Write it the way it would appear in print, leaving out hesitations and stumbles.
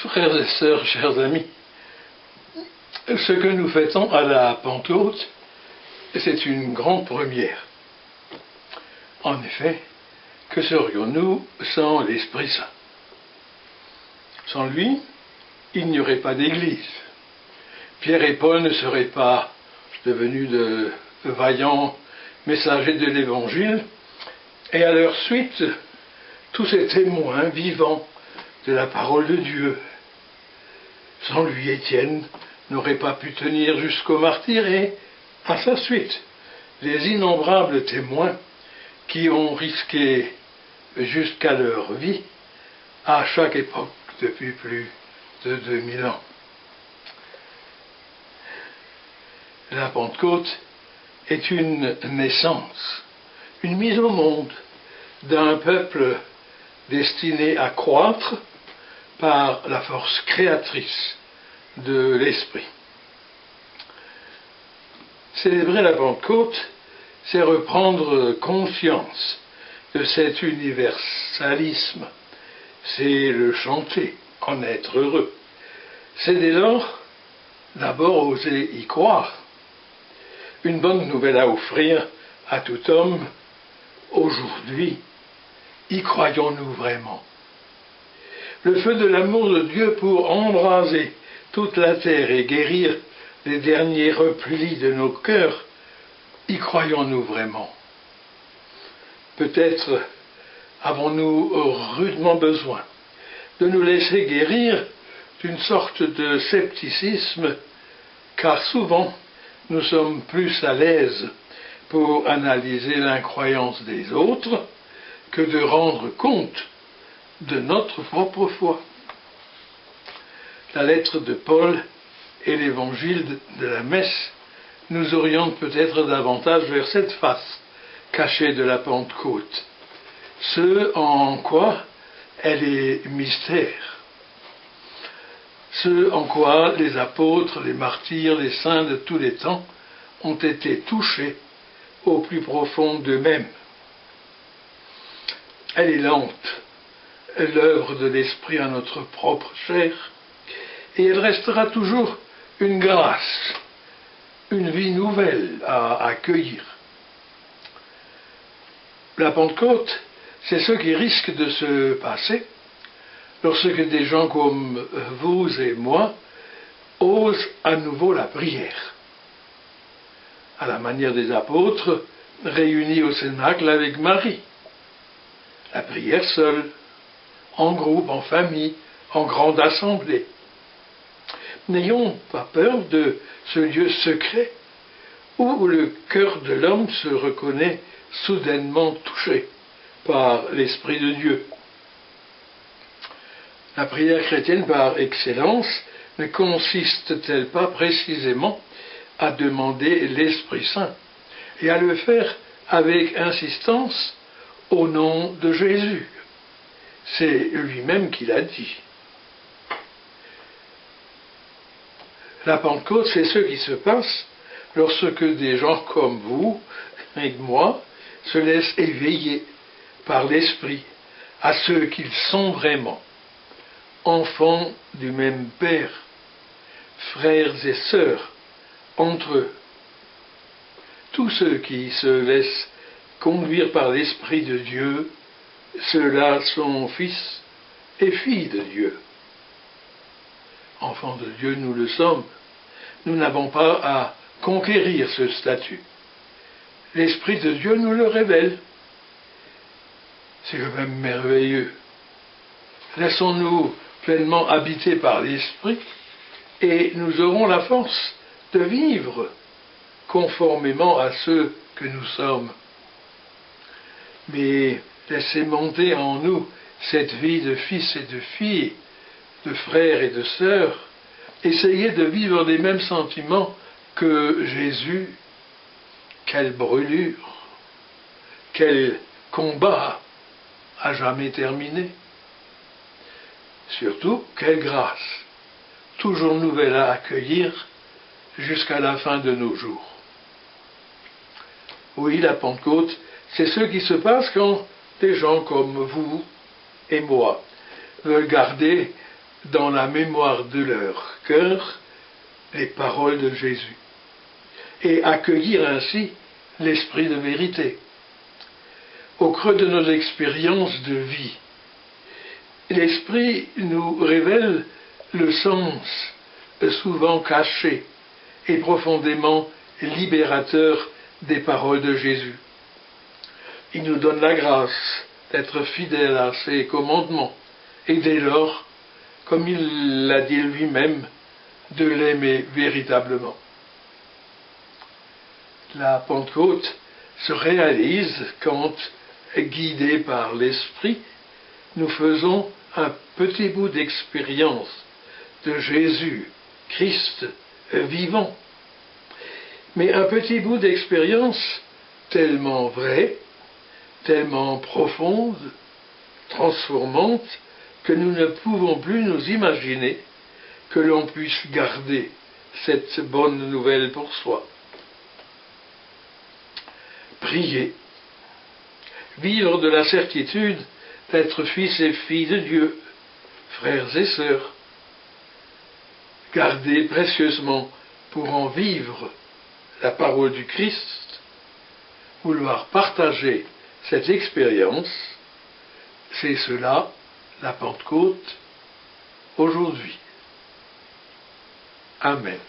Frères et sœurs, chers amis, ce que nous fêtons à la Pentecôte, c'est une grande première. En effet, que serions-nous sans l'Esprit Saint? Sans lui, il n'y aurait pas d'Église. Pierre et Paul ne seraient pas devenus de vaillants messagers de l'Évangile, et à leur suite, tous ces témoins vivants de la parole de Dieu. Sans lui, Étienne n'aurait pas pu tenir jusqu'au martyre, et à sa suite, les innombrables témoins qui ont risqué jusqu'à leur vie à chaque époque depuis plus de 2000 ans. La Pentecôte est une naissance, une mise au monde d'un peuple destiné à croître par la force créatrice de l'Esprit. Célébrer la Pentecôte, c'est reprendre conscience de cet universalisme, c'est le chanter, en être heureux. C'est dès lors d'abord oser y croire. Une bonne nouvelle à offrir à tout homme. Aujourd'hui, y croyons-nous vraiment? Le feu de l'amour de Dieu pour embraser toute la terre et guérir les derniers replis de nos cœurs, y croyons-nous vraiment? Peut-être avons-nous rudement besoin de nous laisser guérir d'une sorte de scepticisme, car souvent nous sommes plus à l'aise pour analyser l'incroyance des autres que de rendre compte de notre propre foi. La lettre de Paul et l'évangile de la messe nous orientent peut-être davantage vers cette face cachée de la Pentecôte, ce en quoi elle est mystère, ce en quoi les apôtres, les martyrs, les saints de tous les temps ont été touchés au plus profond d'eux-mêmes. Elle est lente, l'œuvre de l'Esprit à notre propre chair, et elle restera toujours une grâce, une vie nouvelle à accueillir. La Pentecôte, c'est ce qui risque de se passer lorsque des gens comme vous et moi osent à nouveau la prière, à la manière des apôtres réunis au Cénacle avec Marie. La prière seule, en groupe, en famille, en grande assemblée. N'ayons pas peur de ce lieu secret où le cœur de l'homme se reconnaît soudainement touché par l'Esprit de Dieu. La prière chrétienne par excellence ne consiste-t-elle pas précisément à demander l'Esprit Saint et à le faire avec insistance au nom de Jésus? C'est lui-même qui l'a dit. La Pentecôte, c'est ce qui se passe lorsque des gens comme vous et moi se laissent éveiller par l'Esprit à ceux qu'ils sont vraiment, enfants du même Père, frères et sœurs entre eux. Tous ceux qui se laissent conduire par l'Esprit de Dieu, ceux-là sont fils et filles de Dieu. Enfants de Dieu, nous le sommes. Nous n'avons pas à conquérir ce statut. L'Esprit de Dieu nous le révèle. C'est quand même merveilleux. Laissons-nous pleinement habiter par l'Esprit et nous aurons la force de vivre conformément à ce que nous sommes. Mais laissez monter en nous cette vie de fils et de filles, de frères et de sœurs. Essayez de vivre les mêmes sentiments que Jésus. Quelle brûlure, quel combat à jamais terminé. Surtout, quelle grâce, toujours nouvelle à accueillir jusqu'à la fin de nos jours. Oui, la Pentecôte, c'est ce qui se passe quand des gens comme vous et moi veulent garder dans la mémoire de leur cœur les paroles de Jésus et accueillir ainsi l'esprit de vérité. Au creux de nos expériences de vie, l'esprit nous révèle le sens souvent caché et profondément libérateur des paroles de Jésus. Il nous donne la grâce d'être fidèles à ses commandements et dès lors, comme il l'a dit lui-même, de l'aimer véritablement. La Pentecôte se réalise quand, guidés par l'Esprit, nous faisons un petit bout d'expérience de Jésus, Christ vivant. Mais un petit bout d'expérience tellement vraie, tellement profonde, transformante, que nous ne pouvons plus nous imaginer que l'on puisse garder cette bonne nouvelle pour soi. Prier, vivre de la certitude d'être fils et filles de Dieu, frères et sœurs, garder précieusement pour en vivre la parole du Christ, vouloir partager cette expérience, c'est cela la Pentecôte aujourd'hui. Amen.